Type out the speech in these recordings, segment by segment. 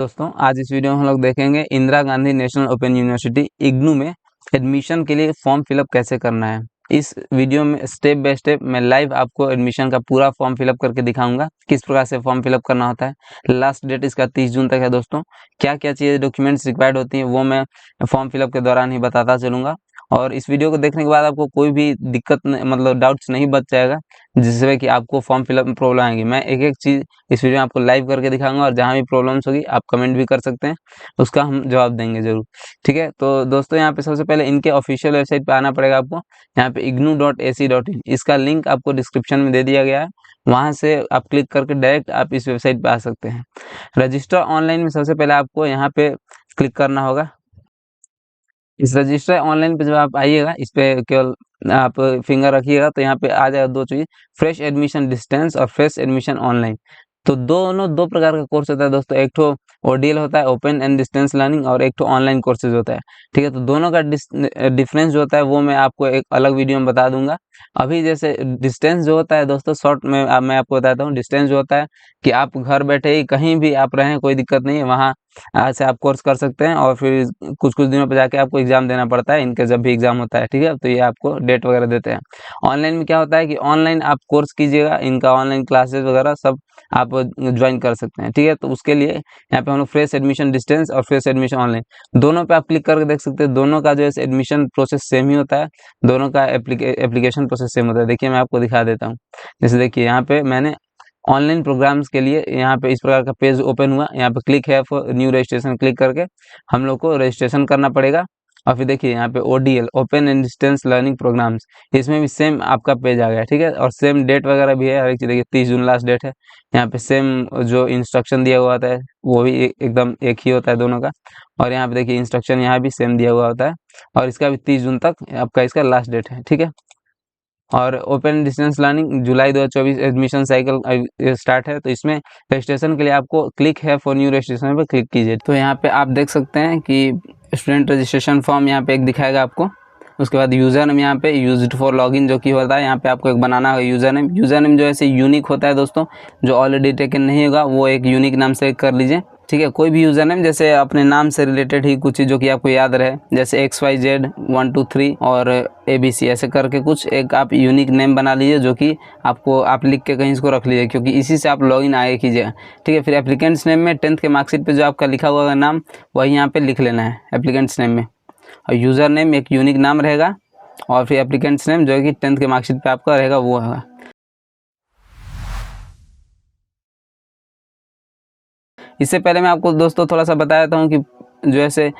दोस्तों आज इस वीडियो में हम लोग देखेंगे Indira Gandhi national open university IGNOU में एडमिशन के लिए फॉर्म फिलअप कैसे करना है। इस वीडियो में स्टेप बाय स्टेप मैं लाइव आपको एडमिशन का पूरा फॉर्म फिलअप करके दिखाऊंगा किस प्रकार से फॉर्म फिलअप करना होता है। लास्ट डेट इसका 30 जून तक है दोस्तों। क्या क्या चीज़ें डॉक्यूमेंट्स रिक्वायर्ड होती हैं वो मैं फॉर्म फिलअप के दौरान ही बताता चलूँगा। और इस वीडियो को देखने के बाद आपको कोई भी दिक्कत मतलब डाउट्स नहीं बच जाएगा जिससे कि आपको फॉर्म फिलअप में प्रॉब्लम आएगी। मैं एक एक चीज़ इस वीडियो में आपको लाइव करके दिखाऊंगा और जहाँ भी प्रॉब्लम्स होगी आप कमेंट भी कर सकते हैं, उसका हम जवाब देंगे ज़रूर। ठीक है, तो दोस्तों यहाँ पे सबसे पहले इनके ऑफिशियल वेबसाइट पे आना पड़ेगा आपको। यहाँ पे ignou.ac.in इसका लिंक आपको डिस्क्रिप्शन में दे दिया गया है, वहाँ से आप क्लिक करके डायरेक्ट आप इस वेबसाइट पे आ सकते हैं। रजिस्टर ऑनलाइन में सबसे पहले आपको यहाँ पे क्लिक करना होगा। इस रजिस्टर ऑनलाइन पे जब आप आइएगा इस पे केवल आप फिंगर रखिएगा तो यहाँ पे आ जाएगा दो चीज़, फ्रेश एडमिशन डिस्टेंस और फ्रेश एडमिशन ऑनलाइन। तो दोनों दो प्रकार का कोर्स होता है दोस्तों, एक तो ओडीएल होता है ओपन एंड डिस्टेंस लर्निंग और एक तो ऑनलाइन कोर्सेज होता है। ठीक है, तो दोनों का डिफरेंस जो होता है वो मैं आपको एक अलग वीडियो में बता दूंगा। अभी जैसे डिस्टेंस जो होता है दोस्तों शॉर्ट में मैं आपको बताता हूँ। डिस्टेंस जो होता है कि आप घर बैठे ही कहीं भी आप रहें कोई दिक्कत नहीं है, वहाँ से आप कोर्स कर सकते हैं और फिर कुछ कुछ दिनों पे जाके आपको एग्जाम देना पड़ता है, इनके जब भी एग्जाम होता है। ठीक है, तो ये आपको डेट वगैरह देते हैं। ऑनलाइन में क्या होता है कि ऑनलाइन आप कोर्स कीजिएगा, इनका ऑनलाइन क्लासेस वगैरह सब आप ज्वाइन कर सकते हैं। ठीक है, तो उसके लिए यहाँ पे हम लोग फ्रेश एडमिशन डिस्टेंस और फ्रेश एडमिशन ऑनलाइन दोनों पे आप क्लिक करके देख सकते हैं। दोनों का जो है एडमिशन प्रोसेस सेम ही होता है, दोनों का एप्लीकेशन प्रोसेस सेम होता है। देखिए मैं आपको दिखा देता हूँ। जैसे देखिए यहाँ पे मैंने ऑनलाइन प्रोग्राम्स के लिए यहाँ पे इस प्रकार का पेज ओपन हुआ, यहाँ पे क्लिक है फॉर न्यू रजिस्ट्रेशन, क्लिक करके हम लोग को रजिस्ट्रेशन करना पड़ेगा। और फिर देखिए यहाँ पे ODL open and distance learning programs, इसमें भी सेम आपका पेज आ गया। ठीक है, और सेम डेट वगैरह भी है, हर एक चीज़ देखिए 30 जून लास्ट डेट है। यहाँ पे सेम जो इंस्ट्रक्शन दिया हुआ होता है वो भी एकदम एक ही होता है दोनों का। और यहाँ पे देखिए इंस्ट्रक्शन यहाँ भी सेम दिया हुआ होता है और इसका भी 30 जून तक आपका इसका लास्ट डेट है। ठीक है, और ओपन डिस्टेंस लर्निंग जुलाई 2024 एडमिशन साइकिल स्टार्ट है। तो इसमें रजिस्ट्रेशन के लिए आपको क्लिक है फॉर न्यू रजिस्ट्रेशन पर क्लिक कीजिए। तो यहाँ पे आप देख सकते हैं कि स्टूडेंट रजिस्ट्रेशन फॉर्म यहाँ पे एक दिखाएगा आपको। उसके बाद यूज़र नेम यहाँ पे यूज्ड फॉर लॉगिन जो कि होता है, यहाँ पे आपको एक बनाना होगा यूज़र नेम। यूज़र नेम जो है यूनिक होता है दोस्तों, जो ऑलरेडी टेकन नहीं होगा वो एक यूनिक नाम से कर लीजिए। ठीक है, कोई भी यूज़र नेम जैसे अपने नाम से रिलेटेड ही कुछ चीज़ जो कि आपको याद रहे, जैसे XYZ 1 2 3 और ABC ऐसे करके कुछ एक आप यूनिक नेम बना लीजिए जो कि आपको आप लिख के कहीं इसको रख लीजिए, क्योंकि इसी से आप लॉगिन आगे कीजिएगा। ठीक है, फिर एप्लीकेंट्स नेम में 10th के मार्कशीट पे जो आपका लिखा हुआ है नाम वही यहाँ पे लिख लेना है एप्लीकेंट्स नेम में। और यूज़र नेम एक यूनिक नाम रहेगा और फिर एप्लीकेंट्स नेम जो है कि 10th के मार्कशीट पे आपका रहेगा वो होगा। इससे पहले मैं आपको दोस्तों थोड़ा सा बता देता हूँ कि जो ऐसे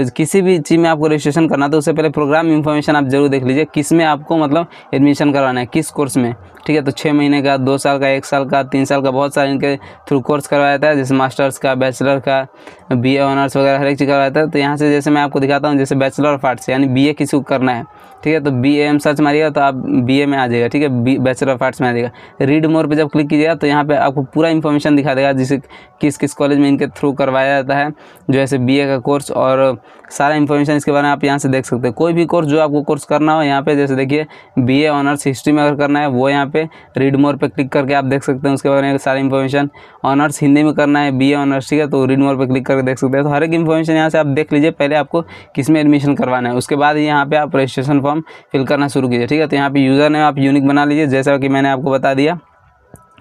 किसी भी चीज़ में आपको रजिस्ट्रेशन करना तो उससे पहले प्रोग्राम इन्फॉर्मेशन आप जरूर देख लीजिए, किस में आपको मतलब एडमिशन करवाना है, किस कोर्स में। ठीक है, तो 6 महीने का, 2 साल का, 1 साल का, 3 साल का, बहुत सारे इनके थ्रू कोर्स करवाया जाता है, जैसे मास्टर्स का, बैचलर का, BA ऑनर्स वगैरह हर एक चीज़ करवाया जाता है। तो यहाँ से जैसे मैं आपको दिखाता हूँ, जैसे बैचलर ऑफ आर्ट्स यानी BA किसी को करना है, ठीक है, तो BA सर्च मारिएगा तो आप BA में आ जाएगा। ठीक है, बैचलर ऑफ आर्ट्स में आ जाएगा। रीड मोर पे जब क्लिक कीजिएगा तो यहाँ पे आपको पूरा इन्फॉर्मेशन दिखा देगा, जिसे किस किस कॉलेज में इनके थ्रू करवाया जाता है जो ऐसे BA का कोर्स, और सारा इन्फॉर्मेशन इसके बारे में आप यहाँ से देख सकते हैं। कोई भी कोर्स जो आपको कोर्स करना हो यहाँ पे, जैसे देखिए BA ऑनर्स हिस्ट्री में अगर करना है वो यहाँ पे रीड मोर पे क्लिक करके आप देख सकते हैं उसके बारे में सारी इन्फॉर्मेशन। ऑनर्स हिंदी में करना है BA ऑनर्स, ठीक है, तो रीड मोर पे क्लिक करके देख सकते हैं। तो हर एक इन्फॉर्मेशन यहाँ से आप देख लीजिए, पहले आपको किस में एडमिशन करवाना है, उसके बाद यहाँ पे आप रजिस्ट्रेशन फॉर्म फिल करना शुरू कीजिए। ठीक है, तो यहाँ पे यूज़र नेम आप यूनिक बना लीजिए जैसा कि मैंने आपको बता दिया।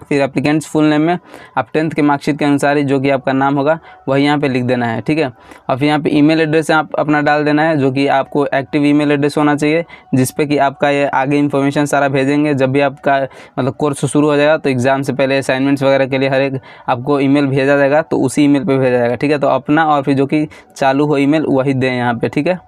फिर एप्लीकेंट्स फुल नेम में आप 10th के मार्कशीट के अनुसार ही जो कि आपका नाम होगा वही यहाँ पे लिख देना है। ठीक है, और फिर यहाँ पे ईमेल एड्रेस आप अपना डाल देना है जो कि आपको एक्टिव ईमेल एड्रेस होना चाहिए, जिस पे कि आपका ये आगे इन्फॉर्मेशन सारा भेजेंगे। जब भी आपका मतलब कोर्स शुरू हो जाएगा तो एग्ज़ाम से पहले असाइनमेंट्स वगैरह के लिए हर एक आपको ईमेल भेजा जाएगा, तो उसी ईमेल पर भेजा जाएगा। ठीक है, तो अपना और फिर जो कि चालू हो ईमेल वही दें यहाँ पर। ठीक है,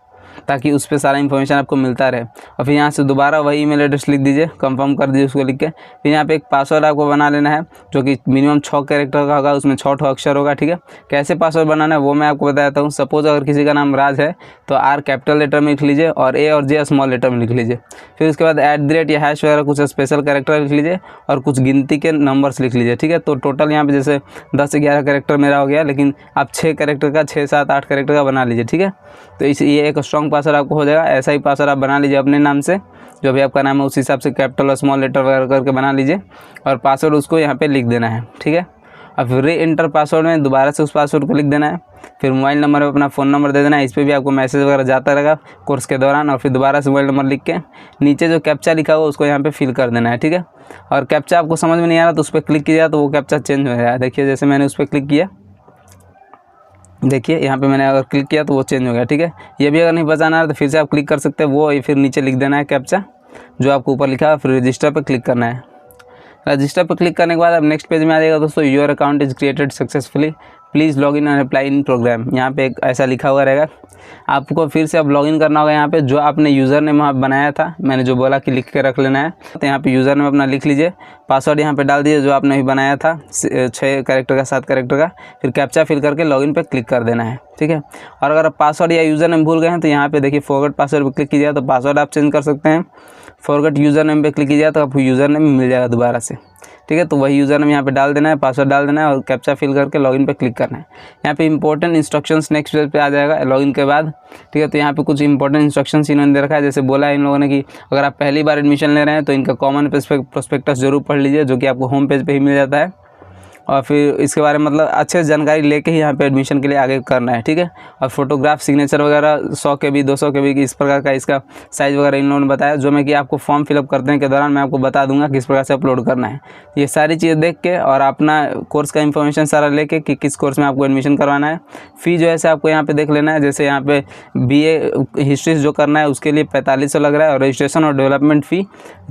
ताकि उस पर सारा इन्फॉर्मेशन आपको मिलता रहे। और फिर यहाँ से दोबारा वही ईमेल एड्रेस लिख दीजिए, कंफर्म कर दीजिए उसको लिख के। फिर यहाँ पे एक पासवर्ड आपको बना लेना है जो कि मिनिमम 6 कैरेक्टर का होगा, उसमें 6 अक्षर होगा। ठीक है, कैसे पासवर्ड बनाना है वो मैं आपको बता देता हूँ। सपोज अगर किसी का नाम राज है तो R कैपिटल लेटर में लिख लीजिए और A और J स्मॉल लेटर में लिख लीजिए। फिर उसके बाद @ या हैश वगैरह कुछ स्पेशल कैरेक्टर लिख लीजिए और कुछ गिनती के नंबर्स लिख लीजिए। ठीक है, तो टोटल यहाँ पे जैसे 10 से 11 कैरेक्टर मेरा हो गया, लेकिन आप 6 कैरेक्टर का, 6 7 8 कैरेक्टर का बना लीजिए। ठीक है, तो ये एक स्ट्रॉन्ग पासवर्ड आपको हो जाएगा। ऐसा ही पासवर्ड आप बना लीजिए अपने नाम से, जो भी आपका नाम है उस हिसाब से कैपिटल और स्मॉल लेटर वगैरह करके बना लीजिए और पासवर्ड उसको यहाँ पे लिख देना है। ठीक है, और फिर री एंटर पासवर्ड में दोबारा से उस पासवर्ड को लिख देना है। फिर मोबाइल नंबर में अपना फ़ोन नंबर दे देना है। इस पर भी आपको मैसेज वगैरह जाता रहेगा कोर्स के दौरान। और फिर दोबारा से मोबाइल नंबर लिख के नीचे जो कैप्चा लिखा हुआ उसको यहाँ पे फिल कर देना है, ठीक है। और कैप्चा आपको समझ में नहीं आ रहा तो उस पर क्लिक कीजिएगा तो वो कैप्चा चेंज हो जाएगा। देखिए जैसे मैंने उस पर क्लिक किया, देखिए यहाँ पे मैंने अगर क्लिक किया तो वो चेंज हो गया, ठीक है। ये भी अगर नहीं पहचाना है तो फिर से आप क्लिक कर सकते हैं, वो फिर नीचे लिख देना है कैप्चा जो आपको ऊपर लिखा है। फिर रजिस्टर पर क्लिक करना है। रजिस्टर पर क्लिक करने के बाद अब नेक्स्ट पेज में आ जाएगा दोस्तों, your account is created successfully, please log in and apply in program. यहाँ पे एक ऐसा लिखा हुआ रहेगा, आपको फिर से अब लॉगिन करना होगा। यहाँ पे जो आपने यूज़र नेम वहाँ बनाया था, मैंने जो बोला कि लिख के रख लेना है, तो यहाँ पे यूज़र नेम अपना लिख लीजिए, पासवर्ड यहाँ पे डाल दीजिए जो आपने भी बनाया था 6 कैरेक्टर का 7 कैरेक्टर का। फिर कैप्चा फिल करके लॉगिन पे क्लिक कर देना है, ठीक है। और अगर आप पासवर्ड या यूज़र नेम भूल गए हैं तो यहाँ पे देखिए फॉरगेट पासवर्ड पर क्लिक कीजिए तो पासवर्ड आप चेंज कर सकते हैं। फॉरगेट यूज़र नेम पे क्लिक कीजिए तो आपको यूज़र नेम मिल जाएगा दोबारा से, ठीक है। तो वही यूज़र नेम यहाँ पे डाल देना है, पासवर्ड डाल देना है और कैप्चा फिल करके लॉगिन पे क्लिक करना है। यहाँ पे इंपॉर्टेंट इंस्ट्रक्शंस नेक्स्ट पेज पे आ जाएगा लॉगिन के बाद, ठीक है। तो यहाँ पे कुछ इंपॉर्टेंट इंस्ट्रक्शंस इन्होंने दे रखा है। जैसे बोला है इन लोगों ने कि अगर आप पहली बार एडमिशन ले रहे हैं तो इनका कॉमन प्रोस्पेक्टस जरूर पढ़ लीजिए जो कि आपको होम पेज पर ही मिल जाता है। और फिर इसके बारे में मतलब अच्छे से जानकारी लेके ही यहाँ पे एडमिशन के लिए आगे करना है, ठीक है। और फोटोग्राफ सिग्नेचर वगैरह 100 KB 200 KB इस प्रकार का इसका साइज़ वगैरह इन लोगों ने बताया, जो मैं कि आपको फॉर्म फिलअप करने के दौरान मैं आपको बता दूंगा किस प्रकार से अपलोड करना है। ये सारी चीज़ें देख के और अपना कोर्स का इन्फॉर्मेशन सारा लेके कि किस कोर्स में आपको एडमिशन करवाना है। फ़ी जो है आपको यहाँ पर देख लेना है। जैसे यहाँ पे BA हिस्ट्री जो करना है उसके लिए 4500 लग रहा है और रजिस्ट्रेशन और डेवलपमेंट फ़ी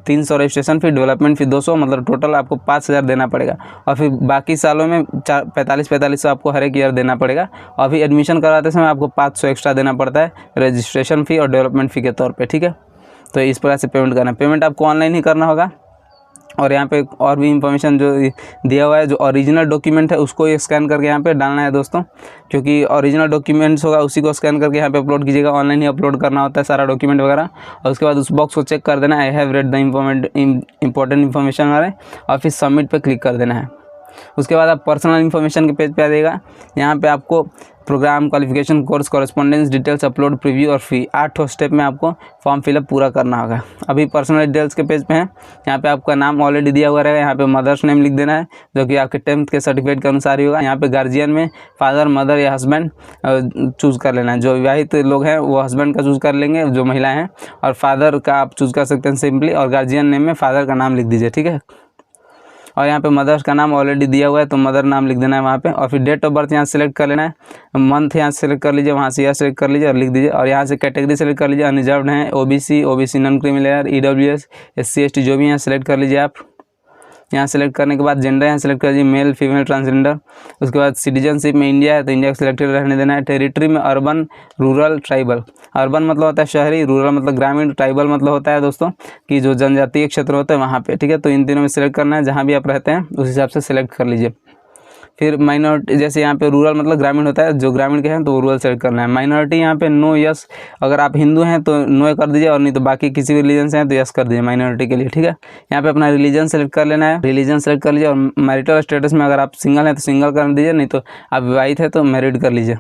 300, रजिस्ट्रेशन फ़ी डेवलपमेंट फ़ी 200, मतलब टोटल आपको 5000 देना पड़ेगा। और फिर बाकी सालों में 4500 आपको हर एक ईयर देना पड़ेगा। और अभी एडमिशन करवाते समय आपको 500 एक्स्ट्रा देना पड़ता है रजिस्ट्रेशन फ़ी और डेवलपमेंट फ़ी के तौर पे, ठीक है। तो इस प्रकार से पेमेंट करना है। पेमेंट आपको ऑनलाइन ही करना होगा। और यहाँ पे और भी इंफॉर्मेशन जो दिया हुआ है, जो ओरिजिनल डॉक्यूमेंट है उसको स्कैन करके यहाँ पे डालना है दोस्तों, क्योंकि ओरिजिनल डॉक्यूमेंट्स होगा उसी को स्कैन करके यहाँ पे अपलोड कीजिएगा। ऑनलाइन ही अपलोड करना होता है सारा डॉक्यूमेंट वगैरह। और उसके बाद उस बॉक्स को चेक कर देना, I have read the important information वाले, और फिर सबमिट पर क्लिक कर देना है। उसके बाद आप पर्सनल इन्फॉर्मेशन के पेज पे आ जाएगा। यहाँ पे आपको program, qualification, course, correspondence details, upload, preview और फी 8 स्टेप में आपको फॉर्म फिलअप पूरा करना होगा। अभी पर्सनल डिटेल्स के पेज पे हैं। यहाँ पे आपका नाम ऑलरेडी दिया हुआ रहेगा। यहाँ पे मदर्स नेम लिख देना है जो कि आपके 10th के सर्टिफिकेट के अनुसार ही होगा। यहाँ पे गार्जियन में फादर, मदर या हस्बैंड चूज़ कर लेना है। जो विवाहित लोग हैं वो हस्बैंड का चूज़ कर लेंगे, जो महिलाएँ हैं, और फादर का आप चूज़ कर सकते हैं सिंपली। और गार्जियन नेम में फादर का नाम लिख दीजिए, ठीक है। और यहाँ पे मदर्स का नाम ऑलरेडी दिया हुआ है तो मदर नाम लिख देना है वहाँ पे। और फिर डेट ऑफ बर्थ यहाँ सेलेक्ट कर लेना है, मंथ यहाँ सेलेक्ट कर लीजिए, वहाँ से ईयर सेलेक्ट कर लीजिए और लिख दीजिए। और यहाँ से कैटेगरी सेलेक्ट कर लीजिए, अनरिजर्व्ड है, OBC non creamy layer, EWS, SC ST जो भी यहाँ सेलेक्ट कर लीजिए आप। यहाँ सेलेक्ट करने के बाद जेंडर यहाँ सेलेक्ट कर लीजिए, मेल फीमेल ट्रांसजेंडर। उसके बाद सिटीजनशिप में इंडिया है तो इंडिया को सिलेक्टेड रहने देना है। टेरिटरी में अर्बन, रूरल, ट्राइबल। अर्बन मतलब होता है शहरी, रूरल मतलब ग्रामीण, ट्राइबल मतलब होता है दोस्तों कि जो जनजातीय क्षेत्र होते हैं वहाँ पे, ठीक है। तो इन तीनों में सिलेक्ट करना है, जहाँ भी आप रहते हैं उस हिसाब से सिलेक्ट कर लीजिए। फिर माइनॉरिटी, जैसे यहाँ पे रूरल मतलब ग्रामीण होता है, जो ग्रामीण के हैं तो रूरल सेलेक्ट करना है। माइनॉरिटी यहाँ पे नो, यस, अगर आप हिंदू हैं तो नो कर दीजिए, और नहीं तो बाकी किसी भी रिलीजन से हैं तो यस कर दीजिए माइनॉरिटी के लिए, ठीक है। यहाँ पे अपना रिलीजन सेलेक्ट कर लेना है, रिलीजन सेलेक्ट कर लीजिए। और मैरिटल स्टेटस में अगर आप सिंगल हैं तो सिंगल कर दीजिए, नहीं तो आप विवाहित है तो मैरिड कर लीजिए।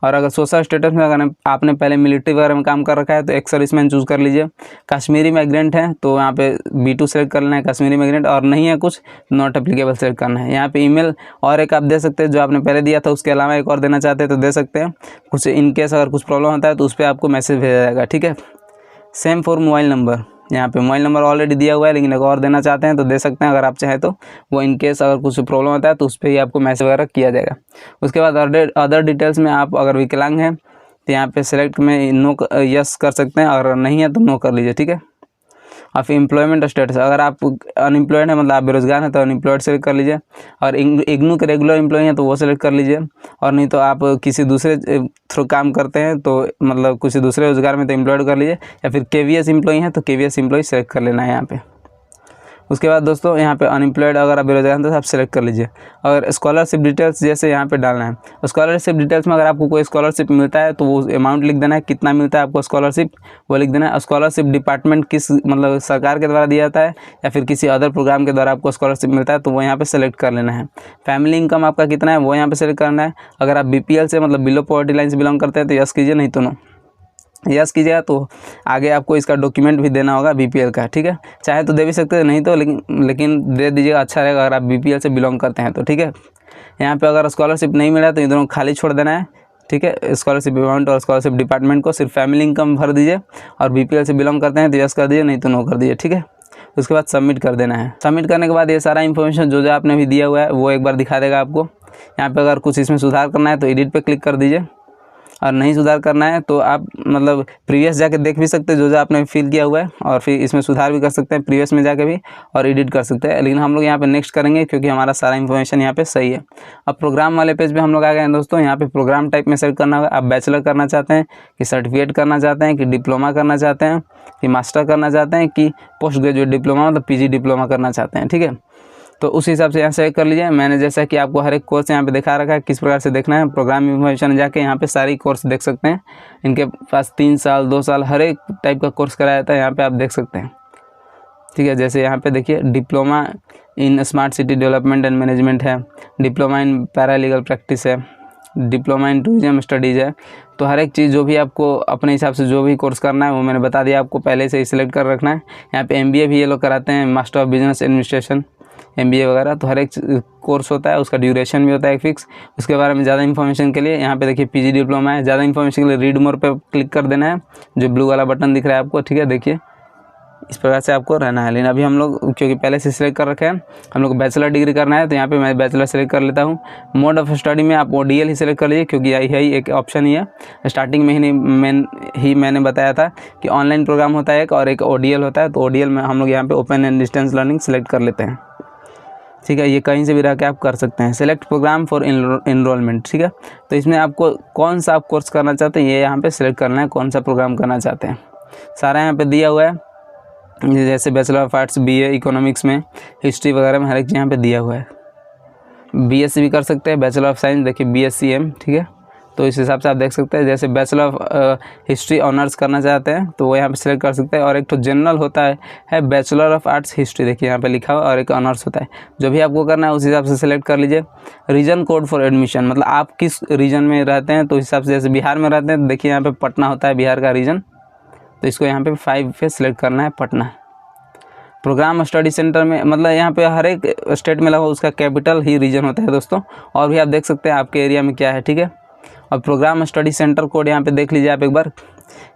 और अगर सोशल स्टेटस में अगर आपने पहले मिलिट्री वगैरह में काम कर रखा है तो एक्स सर्विसमैन चूज़ कर लीजिए। कश्मीरी माइग्रेंट है तो यहाँ पे B2 सेलेक्ट कर लेना है, कश्मीरी माइग्रेंट। और नहीं है कुछ, नॉट एप्लीकेबल सेलेक्ट करना है। यहाँ पे ईमेल और एक आप दे सकते हैं जो आपने पहले दिया था, उसके अलावा एक और देना चाहते हैं तो दे सकते हैं। कुछ इनकेस अगर कुछ प्रॉब्लम होता है तो उस पर आपको मैसेज भेजा जाएगा, ठीक है। सेम फॉर मोबाइल नंबर, यहाँ पे मोबाइल नंबर ऑलरेडी दिया हुआ है लेकिन अगर और देना चाहते हैं तो दे सकते हैं अगर आप चाहें तो। वो इनकेस अगर कुछ प्रॉब्लम होता है तो उस पर ही आपको मैसेज वगैरह किया जाएगा। उसके बाद अदर डिटेल्स में आप अगर विकलांग हैं तो यहाँ पे सेलेक्ट में नो यस कर सकते हैं, और नहीं है तो नो कर लीजिए, ठीक है। और फिर एम्प्लॉयमेंट स्टेटस, अगर आप अनएम्प्लॉयड हैं मतलब आप बेरोजगार हैं तो अनएम्प्लॉयड सेलेक्ट कर लीजिए। और इग्नू के रेगुलर एम्प्लॉय हैं तो वो सेलेक्ट कर लीजिए। और नहीं तो आप किसी दूसरे थ्रू काम करते हैं तो मतलब किसी दूसरे रोजगार में तो एम्प्लॉयड कर लीजिए। या फिर KVS एम्प्लॉय हैं तो KVS एम्प्लॉय सेलेक्ट कर लेना है यहाँ पे। उसके बाद दोस्तों यहाँ पे अनएम्प्लॉयड अगर आप बेरोजगार हैं तो आप सेलेक्ट कर लीजिए। और स्कॉलरशिप डिटेल्स जैसे यहाँ पे डालना है। स्कॉलरशिप डिटेल्स में अगर आपको कोई स्कॉलरशिप मिलता है तो वो अमाउंट लिख देना है, कितना मिलता है आपको स्कॉलरशिप वो लिख देना है। स्कॉलरशिप डिपार्टमेंट किस मतलब सरकार के द्वारा दिया जाता है या फिर किसी अदर प्रोग्राम के द्वारा आपको स्कॉलरशिप मिलता है तो वो यहाँ पर सेलेक्ट कर लेना है। फैमिली इनकम आपका कितना है वो यहाँ पर सेलेक्ट करना है। अगर आप BPL से मतलब बिलो पॉवर्टी लाइन से बिलोंग करते हैं तो यस कीजिए, नहीं तो नो। यस कीजिएगा तो आगे आपको इसका डॉक्यूमेंट भी देना होगा BPL का, ठीक है। चाहे तो दे भी सकते हैं, नहीं तो लेकिन दे दीजिएगा, अच्छा रहेगा अगर आप BPL से बिलोंग करते हैं तो, ठीक है। यहाँ पे अगर स्कॉलरशिप नहीं मिला तो इन दोनों खाली छोड़ देना है, ठीक है। स्कॉलरशिप अमाउंट और स्कॉलरशिप डिपार्टमेंट को सिर्फ फैमिली इनकम भर दीजिए, और बीपीएल से बिलोंग करते हैं तो यस कर दीजिए, नहीं तो नो कर दीजिए, ठीक है। उसके बाद सबमिट कर देना है। सबमिट करने के बाद ये सारा इन्फॉर्मेशन जो आपने भी दिया हुआ है वो एक बार दिखा देगा आपको। यहाँ पे अगर कुछ इसमें सुधार करना है तो एडिट पे क्लिक कर दीजिए, और नहीं सुधार करना है तो आप मतलब प्रीवियस जाके देख भी सकते हैं जो आपने फिल किया हुआ है, और फिर इसमें सुधार भी कर सकते हैं प्रीवियस में जाके भी, और एडिट कर सकते हैं। लेकिन हम लोग यहाँ पे नेक्स्ट करेंगे क्योंकि हमारा सारा इन्फॉर्मेशन यहाँ पे सही है। अब प्रोग्राम वाले पेज पे हम लोग आ गए हैं दोस्तों। यहाँ पे प्रोग्राम टाइप में सेलेक्ट करना होगा। आप बैचलर करना चाहते हैं कि सर्टिफिकेट करना चाहते हैं कि डिप्लोमा करना चाहते हैं कि मास्टर करना चाहते हैं कि पोस्ट ग्रेजुएट डिप्लोमा मतलब पीजी डिप्लोमा करना चाहते हैं, ठीक है। तो उस हिसाब से यहाँ सेलेक्ट कर लीजिए। मैंने जैसा कि आपको हर एक कोर्स यहाँ पे दिखा रखा है किस प्रकार से देखना है। प्रोग्राम इन्फॉर्मेशन जाके यहाँ पे सारी कोर्स देख सकते हैं। इनके पास 3 साल 2 साल हर एक टाइप का कोर्स कराया जाता है, यहाँ पे आप देख सकते हैं, ठीक है। जैसे यहाँ पे देखिए diploma in smart city development and management है, डिप्लोमा इन पैरालीगल प्रैक्टिस है, डिप्लोमा इन टूरिज्म स्टडीज़ है। तो हर एक चीज़ जो भी आपको अपने हिसाब से जो भी कोर्स करना है वो मैंने बता दिया आपको, पहले से ही सिलेक्ट कर रखना है। यहाँ पे MBA भी ये लोग कराते हैं, master of business administration MBA वगैरह। तो हर एक कोर्स होता है, उसका ड्यूरेशन भी होता है फिक्स। उसके बारे में ज़्यादा इन्फॉर्मेशन के लिए यहाँ पे देखिए PG डिप्लोमा है। ज़्यादा इन्फॉर्मेशन के लिए रीड मोर पे क्लिक कर देना है, जो ब्लू वाला बटन दिख रहा है आपको, ठीक है। देखिए इस प्रकार से आपको रहना है। लेकिन अभी हम लोग क्योंकि पहले से सिलेक्ट कर रखे हैं, हम लोग बैचलर डिग्री करना है, तो यहाँ पे मैं बैचलर सेलेक्ट कर लेता हूँ। मोड ऑफ स्टडी में आप ODL ही सिलेक्ट कर लीजिए, क्योंकि यही एक ऑप्शन ही है। स्टार्टिंग में मैंने बताया था कि ऑनलाइन प्रोग्राम होता है एक, और एक ODL होता है। तो ODL में हम लोग यहाँ पे open and distance learning select कर लेते हैं, ठीक है। ये कहीं से भी रह के आप कर सकते हैं। सेलेक्ट प्रोग्राम फॉर एनरोलमेंट, ठीक है। तो इसमें आपको कौन सा आप कोर्स करना चाहते हैं ये यहाँ पे सिलेक्ट करना है, कौन सा प्रोग्राम करना चाहते हैं। सारा यहाँ पे दिया हुआ है, जैसे bachelor of arts BA economics में, हिस्ट्री वगैरह में हर एक चीज़ यहाँ पे दिया हुआ है। BSc भी कर सकते हैं, बैचलर ऑफ साइंस देखिए BSc-M, ठीक है। तो इस हिसाब से आप देख सकते हैं। जैसे बैचलर ऑफ हिस्ट्री ऑनर्स करना चाहते हैं तो वो यहाँ पे सिलेक्ट कर सकते हैं। और एक तो जनरल होता है बैचलर ऑफ आर्ट्स हिस्ट्री, देखिए यहाँ पे लिखा हुआ, और एक ऑनर्स होता है। जो भी आपको करना है उस हिसाब से सिलेक्ट कर लीजिए। रीजन कोड फॉर एडमिशन, मतलब आप किस रीजन में रहते हैं, तो उस हिसाब से जैसे बिहार में रहते हैं तो देखिए यहाँ पे पटना होता है बिहार का रीजन, तो इसको यहाँ पे 5 पे सिलेक्ट करना है, पटना। प्रोग्राम स्टडी सेंटर में मतलब यहाँ पे हर एक स्टेट में लगा उसका कैपिटल ही रीजन होता है दोस्तों। और भी आप देख सकते हैं आपके एरिया में क्या है, ठीक है। और प्रोग्राम स्टडी सेंटर कोड यहाँ पे देख लीजिए आप एक बार,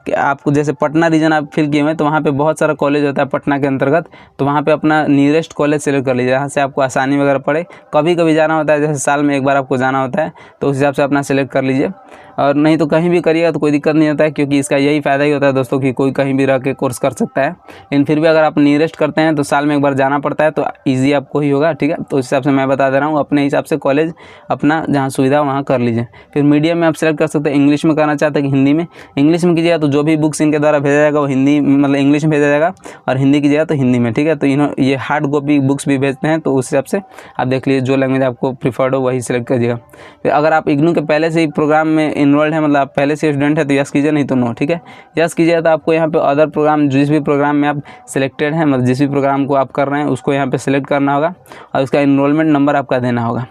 कि आपको जैसे पटना रीजन आप फिल किए हुए हैं तो वहाँ पे बहुत सारा कॉलेज होता है पटना के अंतर्गत। तो वहाँ पे अपना नियरेस्ट कॉलेज सेलेक्ट कर लीजिए, जहाँ से आपको आसानी वगैरह पड़े। कभी कभी जाना होता है, जैसे साल में एक बार आपको जाना होता है, तो उस हिसाब से अपना सेलेक्ट कर लीजिए। और नहीं तो कहीं भी करिएगा तो कोई दिक्कत नहीं होता है, क्योंकि इसका यही फ़ायदा ही होता है दोस्तों कि कोई कहीं भी रह के कोर्स कर सकता है। लेकिन फिर भी अगर आप नियरेस्ट करते हैं तो साल में एक बार जाना पड़ता है, तो ईजी आपको ही होगा, ठीक है। तो उस हिसाब से मैं बता दे रहा हूँ, अपने हिसाब से कॉलेज अपना जहाँ सुविधा वहाँ कर लीजिए। फिर मीडियम में आप सेलेक्ट कर सकते हैं, इंग्लिश में करना चाहते हैं कि हिंदी में। इंग्लिश में कीजिएगा तो जो भी बुक्स इनके द्वारा भेजा जाएगा वो हिंदी मतलब इंग्लिश में भेजा जाएगा, और हिंदी कीजिएगा तो हिंदी में, ठीक है। तो ये हार्ड कॉपी बुक्स भी भेजते हैं, तो उस हिसाब से आप देख लीजिए जो लैंग्वेज आपको प्रीफर्ड हो वही सिलेक्ट कीजिएगा। फिर अगर आप इग्नू के पहले से ही प्रोग्राम में इन्वॉल्व है, मतलब आप पहले से स्टूडेंट है, तो यस कीजिए, नहीं तो नो, ठीक है। यस कीजिए तो आपको यहाँ पे अदर प्रोग्राम, जिस भी प्रोग्राम में आप सिलेक्टेड हैं, मतलब जिस भी प्रोग्राम को आप कर रहे हैं उसको यहाँ पे सिलेक्ट करना होगा, और उसका इनरोलमेंट नंबर आपका देना होगा।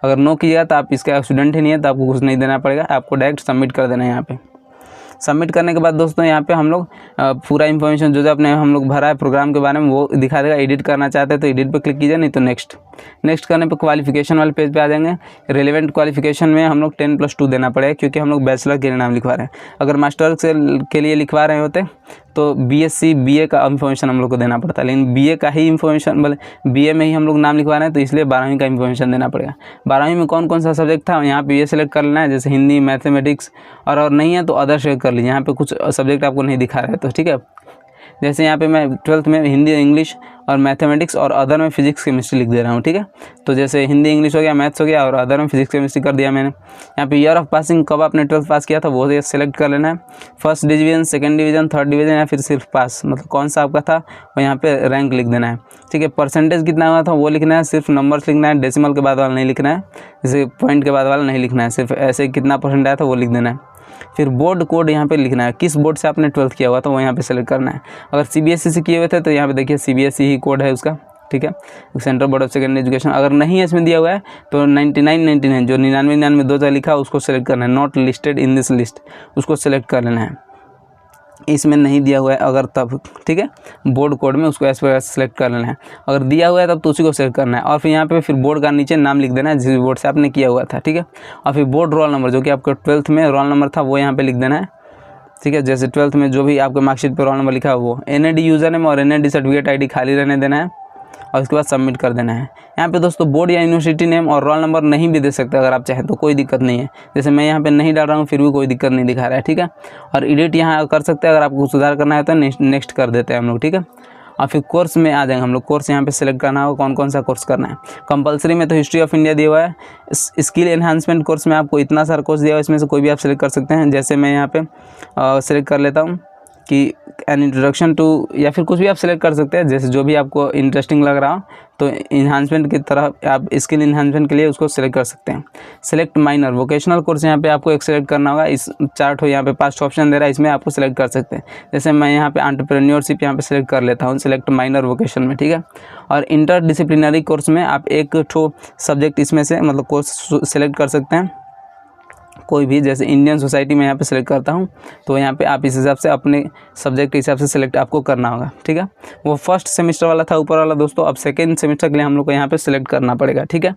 अगर नो कीजिएगा तो आप इसका स्टूडेंट ही नहीं है, तो आपको कुछ नहीं देना पड़ेगा, आपको डायरेक्ट सबमिट कर देना है। यहाँ पे सबमिट करने के बाद दोस्तों यहाँ पे हम लोग पूरा इन्फॉर्मेशन जो अपने हम लोग भरा है प्रोग्राम के बारे में वो दिखा देगा। एडिट करना चाहते हैं तो एडिट पे क्लिक कीजिए, नहीं तो नेक्स्ट करने पे क्वालिफिकेशन वाले पेज पे आ जाएंगे। रिलेवेंट क्वालिफिकेशन में हम लोग 10+2 देना पड़ेगा, क्योंकि हम लोग बैचलर के लिए नाम लिखवा रहे हैं। अगर मास्टर के लिए लिखवा रहे होते तो BSc BA का इन्फॉर्मेशन हम लोग को देना पड़ता है, लेकिन BA का ही इन्फॉर्मेशन मतलब BA में ही हम लोग नाम लिखवा रहे हैं, तो इसलिए 12वीं का इन्फॉर्मेशन देना पड़ेगा। 12वीं में कौन कौन सा सब्जेक्ट था यहाँ पे ये सिलेक्ट कर लेना है, जैसे हिंदी मैथमेटिक्स, और नहीं है तो अदर सेलेक्ट कर लीजिए। यहाँ पे कुछ सब्जेक्ट आपको नहीं दिखा रहा है तो ठीक है। जैसे यहाँ पे मैं 12th में हिंदी इंग्लिश और मैथमेटिक्स और अदर में फिजिक्स केमिस्ट्री लिख दे रहा हूँ, ठीक है। तो जैसे हिंदी इंग्लिश हो गया, मैथ्स हो गया, और अदर में फिजिक्स केमिस्ट्री कर दिया मैंने। यहाँ पे ईयर ऑफ पासिंग, कब आपने 12th पास किया था वो ये सेलेक्ट कर लेना है। First division, second division, third division, या फिर सिर्फ पास, मतलब कौन सा आपका था वो यहाँ पे रैंक लिख देना है, ठीक है। परसेंटेज कितना हुआ था वो लिखना है, सिर्फ नंबर्स लिखना है, डेसिमल के बाद वाला नहीं लिखना है, जैसे पॉइंट के बाद वाला नहीं लिखना है, सिर्फ ऐसे कितना परसेंट आया था वो लिख देना है। फिर बोर्ड कोड यहाँ पे लिखना है, किस बोर्ड से आपने 12th किया हुआ था वो यहाँ पे सेलेक्ट करना है। अगर CBSE से किए हुए थे तो यहाँ पे देखिए CBSE ही कोड है उसका, ठीक है, central board of secondary education. अगर नहीं है इसमें दिया हुआ है तो 99 जो 99 2 लिखा है उसको सेलेक्ट करना है, not listed in this list, उसको सेलेक्ट कर लेना है। इसमें नहीं दिया हुआ है अगर तब, ठीक है, बोर्ड कोड में उसको ऐसे सेलेक्ट कर लेना है। अगर दिया हुआ है तब तो उसी को सेलेक्ट करना है और फिर यहाँ पे फिर बोर्ड का नीचे नाम लिख देना है जिस बोर्ड से आपने किया हुआ था, ठीक है। और फिर बोर्ड रोल नंबर जो कि आपका 12th में रोल नंबर था वो यहाँ पे लिख देना है, ठीक है। जैसे 12th में जो भी आपके मार्कशीट पर रोल नंबर लिखा है वो, NAD यूज़र नेम और NAD सर्टिफिकेट ID खाली रहने देना है और उसके बाद सबमिट कर देना है। यहाँ पे दोस्तों बोर्ड या यूनिवर्सिटी नेम और रोल नंबर नहीं भी दे सकते अगर आप चाहें तो, कोई दिक्कत नहीं है। जैसे मैं यहाँ पे नहीं डाल रहा हूँ फिर भी कोई दिक्कत नहीं दिखा रहा है, ठीक है। और एडिट यहाँ कर सकते हैं, अगर आपको सुधार करना है तो नेक्स्ट कर देते हैं हम लोग, ठीक है। और फिर कोर्स में आ जाएंगे हम लोग। कोर्स यहाँ पे सेलेक्ट करना होगा कौन कौन सा कोर्स करना है। कंपलसरी में तो हिस्ट्री ऑफ इंडिया दिया हुआ है। स्किल एनहांसमेंट कोर्स में आपको इतना सारा कोर्स दिया हुआ है, इसमें से कोई भी आप सेलेक्ट कर सकते हैं। जैसे मैं यहाँ पे सेलेक्ट कर लेता हूँ कि एन इंट्रोडक्शन टू, या फिर कुछ भी आप सेलेक्ट कर सकते हैं जैसे जो भी आपको इंटरेस्टिंग लग रहा हो, तो इन्हांसमेंट की तरह आप स्किल इन्हांसमेंट के लिए उसको सेलेक्ट कर सकते हैं। सेलेक्ट माइनर वोकेशनल कोर्स यहाँ पे आपको एक सेलेक्ट करना होगा। इस चार्ट हो यहाँ पे 5 ऑप्शन दे रहा है, इसमें आपको सेलेक्ट कर सकते हैं। जैसे मैं यहाँ पे एंटरप्रेन्योरशिप यहाँ पे सेलेक्ट कर लेता हूँ, सेलेक्ट माइनर वोकेशन में, ठीक है। और इंटरडिसिप्लिनरी कोर्स में आप एक ठो सब्जेक्ट इसमें से मतलब कोर्स सेलेक्ट कर सकते हैं कोई भी। जैसे इंडियन सोसाइटी में यहाँ पे सेलेक्ट करता हूँ, तो यहाँ पे आप इस हिसाब से अपने सब्जेक्ट के हिसाब से सेलेक्ट आपको करना होगा, ठीक है। वो फर्स्ट सेमेस्टर वाला था ऊपर वाला दोस्तों, अब सेकेंड सेमेस्टर के लिए हम लोग को यहाँ पे सेलेक्ट करना पड़ेगा, ठीक है।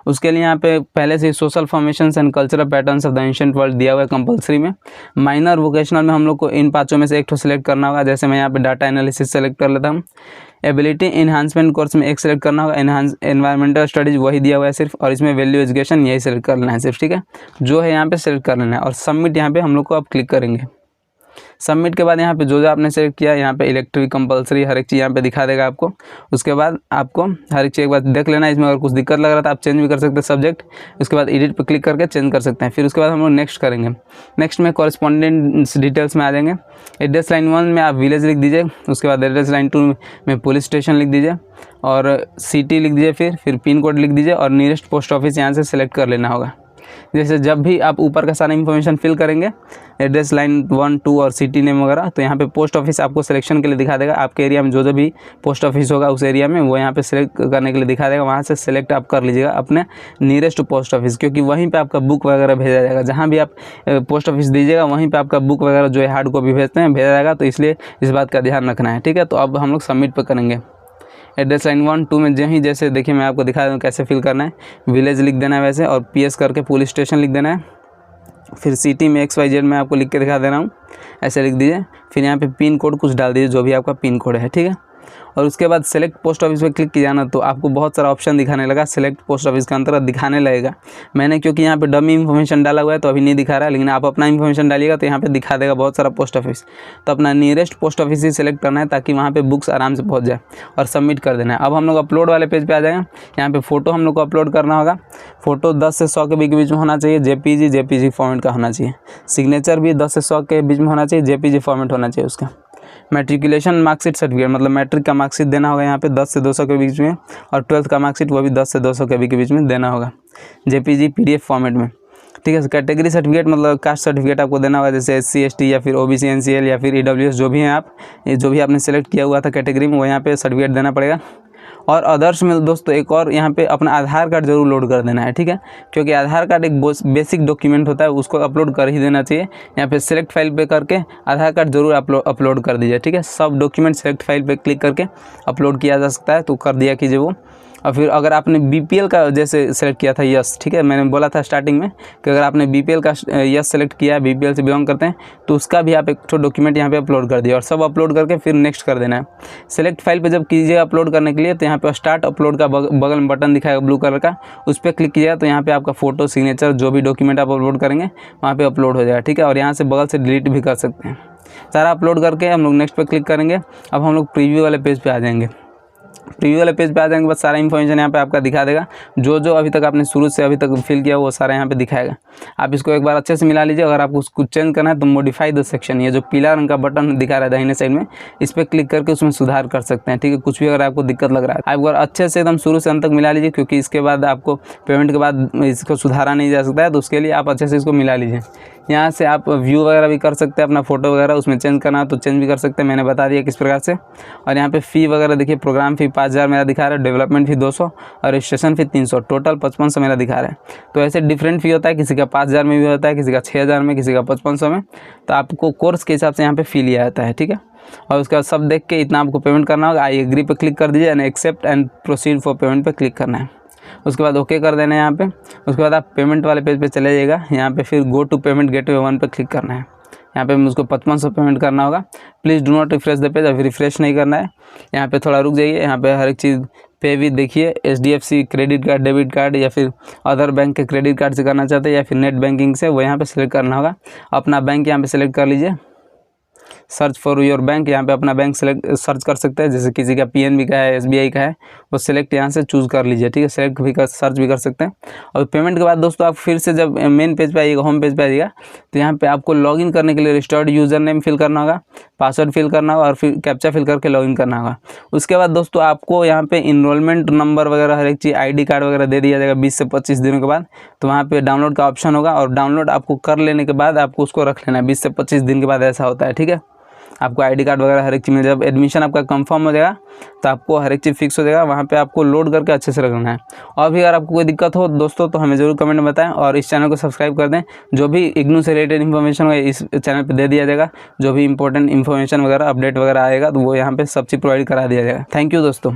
उसके लिए यहाँ पे पहले से social formations and cultural patterns of the ancient world दिया हुआ है कंपलसरी में। माइनर वोकेशनल में हम लोग को इन 5 में से एक ठो सेलेक्ट करना होगा। जैसे मैं यहाँ पे डाटा एनालिसिस सेलेक्ट कर लेता हूँ। एबिलिटी इन्हांसमेंट कोर्स में एक सेलेक्ट करना होगा। एनवायरमेंटल स्टडीज़ वही दिया हुआ है सिर्फ, और इसमें वैल्यू एजुकेशन यही सेलेक्ट कर लेना है सिर्फ, ठीक है। जो है यहाँ पे सेलेक्ट कर लेना है और सबमिट यहाँ पे हम लोग को अब क्लिक करेंगे। सबमिट के बाद यहाँ पे जो जो आपने सेलेक्ट किया यहाँ पे इलेक्ट्रिक कंपलसरी हर एक चीज़ यहाँ पे दिखा देगा आपको। उसके बाद आपको हर एक चीज़ एक बार देख लेना है। इसमें अगर कुछ दिक्कत लग रहा था आप चेंज भी कर सकते हैं सब्जेक्ट। उसके बाद एडिट पे क्लिक करके चेंज कर सकते हैं। फिर उसके बाद हम लोग नेक्स्ट करेंगे। नेक्स्ट में कॉरेस्पॉन्डेंस डिटेल्स में आ जाएंगे। एड्रेस लाइन 1 में आप विलेज लिख दीजिए। उसके बाद एड्रेस लाइन 2 में पुलिस स्टेशन लिख दीजिए और सिटी लिख दीजिए, फिर पिन कोड लिख दीजिए और नियरेस्ट पोस्ट ऑफिस यहाँ से सेलेक्ट कर लेना होगा। जैसे जब भी आप ऊपर का सारा इन्फॉर्मेशन फिल करेंगे, एड्रेस लाइन 1, 2 और सिटी नेम वगैरह, तो यहाँ पे पोस्ट ऑफिस आपको सिलेक्शन के लिए दिखा देगा। आपके एरिया में जो जो भी पोस्ट ऑफिस होगा उस एरिया में वो यहाँ पे सिलेक्ट करने के लिए दिखा देगा। वहाँ से सिलेक्ट आप कर लीजिएगा अपने नियरेस्ट पोस्ट ऑफिस, क्योंकि वहीं पे आपका बुक वगैरह भेजा जाएगा। जहाँ भी आप पोस्ट ऑफिस दीजिएगा वहीं पर आपका बुक वगैरह जो है हार्ड कॉपी भेजते हैं भेजा जाएगा, तो इसलिए इस बात का ध्यान रखना है, ठीक है। तो अब हम लोग सबमिट पर करेंगे। एड्रेस लाइन 1, 2 में जहीं जैसे देखिए मैं आपको दिखा दूँ कैसे फिल करना है। विलेज लिख देना है वैसे, और PS करके पुलिस स्टेशन लिख देना है। फिर सिटी में XYZ में आपको लिख के दिखा दे रहा हूँ, ऐसे लिख दीजिए। फिर यहाँ पे पिन कोड कुछ डाल दीजिए जो भी आपका पिन कोड है, ठीक है। और उसके बाद सेलेक्ट पोस्ट ऑफिस पे क्लिक किया ना तो आपको बहुत सारा ऑप्शन दिखाने लगा। सेलेक्ट पोस्ट ऑफिस के अंतर्गत दिखाने लगेगा। मैंने क्योंकि यहाँ पे डमी इन्फॉर्मेशन डाला हुआ है तो अभी नहीं दिखा रहा है, लेकिन आप अपना इन्फॉर्मेशन डालिएगा तो यहाँ पे दिखा देगा बहुत सारा पोस्ट ऑफिस। तो अपना नियरेस्ट पोस्ट ऑफिस ही सेलेक्ट करना है ताकि वहाँ पे बुक्स आराम से पहुँच जाए, और सबमिट कर देना है। अब हम लोग अपलोड वाले पेज पे आ जाएंगे। यहाँ पे फ़ोटो हम लोग को अपलोड करना होगा। फ़ोटो 10 से 100 के बीच में होना चाहिए। JPG फॉर्मेट का होना चाहिए। सिग्नेचर भी 10 से 100 के बीच में होना चाहिए। JPG फॉर्मेट होना चाहिए उसका। मैट्रिकुलेशन मार्कशीट सर्टिफिकेट मतलब मैट्रिक का मार्कशीट देना होगा यहाँ पे 10 से 200 के बीच में, और 12th का मार्कशीट वो भी 10 से 200 के बीच में देना होगा JPG PDF फॉर्मेट में, ठीक है। कैटेगरी सर्टिफिकेट मतलब कास्ट सर्टिफिकेट आपको देना होगा, जैसे SC ST या फिर OBC NCL या फिर EWS जो भी हैं आप, ये जो भी आपने सेलेक्ट किया हुआ था कैटेगरी में वो यहाँ पे सर्टिफिकेट देना पड़ेगा। और अदर्स में दोस्तों एक और यहाँ पे अपना आधार कार्ड जरूर लोड कर देना है, ठीक है, क्योंकि आधार कार्ड एक बेसिक डॉक्यूमेंट होता है, उसको अपलोड कर ही देना चाहिए। यहाँ पे सेलेक्ट फाइल पे करके आधार कार्ड जरूर अपलोड कर दीजिए, ठीक है। सब डॉक्यूमेंट सेलेक्ट फाइल पे क्लिक करके अपलोड किया जा सकता है, तो कर दिया कीजिए वो। और फिर अगर आपने BPL का जैसे सेलेक्ट किया था यस, ठीक है, मैंने बोला था स्टार्टिंग में कि अगर आपने BPL का यस सेलेक्ट किया है, BPL से बिलोंग करते हैं, तो उसका भी आप एक तो डॉक्यूमेंट यहाँ पे अपलोड कर दिया और सब अपलोड करके फिर नेक्स्ट कर देना है। सेलेक्ट फाइल पे जब कीजिएगा अपलोड करने के लिए तो यहाँ पे स्टार्ट अपलोड का बगल में बटन दिखाएगा ब्लू कलर का, उस पर क्लिक कीजिएगा तो यहाँ पे आपका फोटो सिग्नेचर जो भी डॉक्यूमेंट आप अपलोड करेंगे वहाँ पर अपलोड हो जाएगा, ठीक है। और यहाँ से बगल से डिलीट भी कर सकते हैं। सारा अपलोड करके हम लोग नेक्स्ट पे क्लिक करेंगे। अब हम लोग प्रीव्यू वाले पेज पे आ जाएंगे। प्रीव्यू वाले पेज पे आ जाएंगे, बस सारा इन्फॉर्मेशन यहाँ पे आपका दिखा देगा। जो जो अभी तक आपने शुरू से अभी तक फिल किया वो सारा यहाँ पे दिखाएगा। आप इसको एक बार अच्छे से मिला लीजिए। अगर आपको कुछ चेंज करना है तो मॉडिफाई द सेक्शन, ये जो पीला रंग का बटन दिखा रहा है दाहिने साइड में, इस पर क्लिक करके उसमें सुधार कर सकते हैं, ठीक है। कुछ भी अगर आपको दिक्कत लग रहा है आप एक बार अच्छे से एकदम शुरू से अंत तक मिला लीजिए, क्योंकि इसके बाद आपको पेमेंट के बाद इसको सुधारा नहीं जा सकता है, तो उसके लिए आप अच्छे से इसको मिला लीजिए। यहाँ से आप व्यू वगैरह भी कर सकते हैं, अपना फ़ोटो वगैरह उसमें चेंज करना हो तो चेंज भी कर सकते हैं, मैंने बता दिया किस प्रकार से। और यहाँ पे फ़ी वगैरह देखिए, प्रोग्राम फ़ी 5000 मेरा दिखा रहा है, डेवलपमेंट फ़ी 200 और रजिस्ट्रेशन फ़ी 300, टोटल 5500 मेरा दिखा रहा है। तो ऐसे डिफरेंट फ़ी होता है, किसी का 5000 में भी होता है, किसी का 6000 में, किसी का 5500 में। तो आपको कोर्स के हिसाब से यहाँ पे फ़ी लिया जाता है, ठीक है। और उसके बाद सब देख के इतना आपको पेमेंट करना होगा। आई एग्री पे क्लिक कर दीजिए and accept and proceed for payment पे क्लिक करना है। उसके बाद ओके कर देना है यहाँ पे। उसके बाद आप पेमेंट वाले पेज पे चले जाइएगा, यहाँ पे फिर गो टू पेमेंट गेटवे 1 पे क्लिक करना है। यहाँ पे मुझको 5500 पेमेंट करना होगा। Please do not refresh the page, अभी रिफ्रेश नहीं करना है। यहाँ पे थोड़ा रुक जाइए, यहाँ पे हर एक चीज़ पे भी देखिए, HDFC credit card, debit card या फिर अदर बैंक के क्रेडिट कार्ड से करना चाहते हैं या फिर नेट बैंकिंग से, वो यहाँ पे सिलेक्ट करना होगा। अपना बैंक यहाँ पे सिलेक्ट कर लीजिए, सर्च फॉर योर बैंक, यहाँ पे अपना बैंक सेलेक्ट सर्च कर सकते हैं। जैसे किसी का PNB का है, SBI का है, वो सिलेक्ट यहाँ से चूज़ कर लीजिए, ठीक है। सेलेक्ट भी कर, सर्च भी कर सकते हैं। और पेमेंट के बाद दोस्तों आप फिर से जब मेन पेज पे आइएगा, होम पेज पे आइएगा, तो यहाँ पे आपको लॉगिन करने के लिए रिस्टोर्ड यूज़र नेम फिल करना होगा, पासवर्ड फिल करना होगा और फिर कैप्चा फिल करके लॉगिन करना होगा। उसके बाद दोस्तों आपको यहाँ पे इनरोलमेंट नंबर वगैरह हर एक चीज़, ID कार्ड वगैरह दे दिया जाएगा 20 से 25 दिनों के बाद। तो वहाँ पे डाउनलोड का ऑप्शन होगा और डाउनलोड आपको कर लेने के बाद आपको उसको रख लेना है, 20 से 25 दिन के बाद ऐसा होता है, ठीक है। आपको ID कार्ड वगैरह हर एक चीज़ में, जब एडमिशन आपका कंफर्म हो जाएगा तो आपको हर एक चीज़ फिक्स हो जाएगा, वहाँ पे आपको लोड करके अच्छे से रखना है। और भी अगर आपको कोई दिक्कत हो दोस्तों तो हमें ज़रूर कमेंट में बताएं और इस चैनल को सब्सक्राइब कर दें। जो भी इग्नू से रिलेटेड इन्फॉर्मेशन होगा इस चैनल पर दे दिया जाएगा, जो भी इंपॉर्टेंट इन्फॉर्मेशन वगैरह अपडेट वगैरह आएगा तो वो यहाँ पर सब चीज़ प्रोवाइड करा दिया जाएगा। थैंक यू दोस्तों।